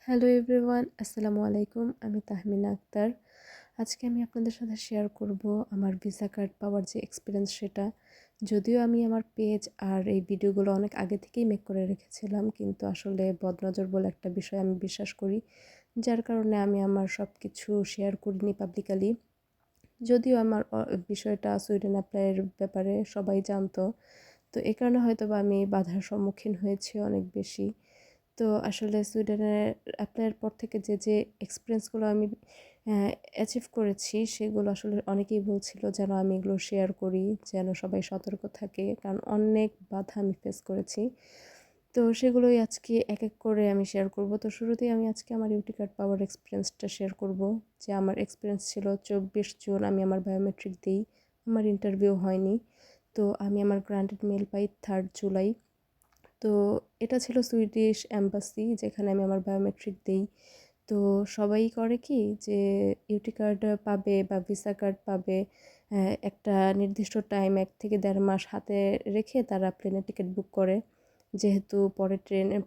Hello everyone, আসসালামু আলাইকুম। আমি তাহমিনা আক্তার। আজকে আমি আপনাদের সাথে শেয়ার করব আমার ভিসা কার্ড পাওয়ার যে এক্সপিরিয়েন্স সেটা। যদিও আমি আমার পেজ আর এই ভিডিওগুলো অনেক আগে থেকেই মেক করে রেখেছিলাম, কিন্তু আসলে বদনজর বলে একটা বিষয় আমি বিশ্বাস করি, যার কারণে আমি আমার সব কিছু শেয়ার করিনি পাবলিকালি। যদিও আমার বিষয়টা সুইডেন অ্যাপ্লাইয়ের ব্যাপারে সবাই জানতো, তো এই কারণে হয়তোবা আমি বাধার সম্মুখীন হয়েছি অনেক বেশি। তো আসলে সুইডেনের অ্যাপ্লাইয়ের পর থেকে যে এক্সপিরিয়েন্সগুলো আমি অ্যাচিভ করেছি, সেগুলো আসলে অনেকেই বলছিল যেন আমি এগুলো শেয়ার করি, যেন সবাই সতর্ক থাকে, কারণ অনেক বাধা আমি ফেস করেছি। তো সেগুলোই আজকে এক এক করে আমি শেয়ার করব। তো শুরুতেই আমি আজকে আমার ইউটি কার্ড পাওয়ার এক্সপিরিয়েন্সটা শেয়ার করব। যে আমার এক্সপিরিয়েন্স ছিল 24 জুন আমি আমার বায়োমেট্রিক দিই, আমার ইন্টারভিউ হয়নি। তো আমি আমার গ্রান্টেড মেল পাই 3 জুলাই। তো এটা ছিল সুইডিশ এম্বাসি, যেখানে আমি আমার বায়োমেট্রিক দেই। তো সবাই করে কি যে ইউটি কার্ড পাবে বা ভিসা কার্ড পাবে, একটা নির্দিষ্ট টাইম 1 থেকে 1.5 মাস হাতে রেখে তারা প্লেনের টিকিট বুক করে। যেহেতু পরে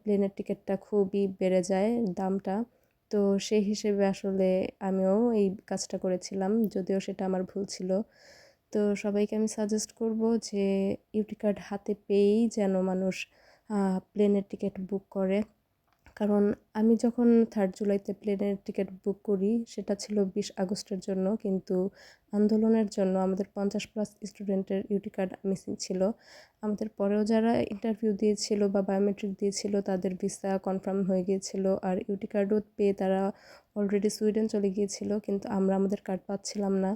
প্লেনের টিকিটটা খুবই বেড়ে যায় দামটা, তো সেই হিসেবে আসলে আমিও এই কাজটা করেছিলাম, যদিও সেটা আমার ভুল ছিল। তো সবাইকে আমি সাজেস্ট করব যে ইউটি কার্ড হাতে পেয়েই যেন মানুষ প্লেনের টিকিট বুক করে। কারণ আমি যখন 3 জুলাইতে প্লেনের টিকিট বুক করি, সেটা ছিল 20 আগস্টের জন্য, কিন্তু আন্দোলনের জন্য আমাদের 50+ স্টুডেন্টের ইউটি কার্ড মিসিং ছিল। আমাদের পরেও যারা ইন্টারভিউ দিয়েছিল বা বায়োমেট্রিক দিয়েছিল তাদের ভিসা কনফার্ম হয়ে গিয়েছিল, আর ইউটি কার্ডও পেয়ে তারা অলরেডি সুইডেন চলে গিয়েছিল, কিন্তু আমরা আমাদের কার্ড পাচ্ছিলাম না।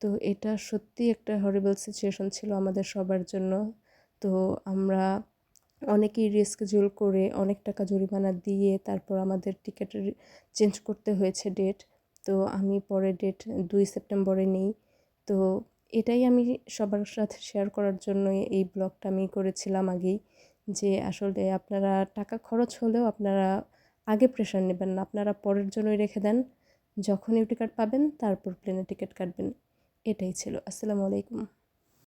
তো এটা সত্যিই একটা হরিবল সিচুয়েশন ছিল আমাদের সবার জন্য। তো আমরা অনেকেই রিস্কেডিউল করে অনেক টাকা জরিমানা দিয়ে তারপর আমাদের টিকেটের চেঞ্জ করতে হয়েছে ডেট। তো আমি পরে ডেট 2 সেপ্টেম্বরে নেই। তো এটাই আমি সবার সাথে শেয়ার করার জন্য এই ব্লগটা আমি করেছিলাম আগেই, যে আসলে আপনারা টাকা খরচ হলেও আপনারা আগে প্রেশার নেবেন না, আপনারা পরের জন্যই রেখে দেন। যখন ইউটি কার্ড পাবেন তারপর প্লেনের টিকিট কাটবেন। এটাই ছিল। আসসালামু আলাইকুম।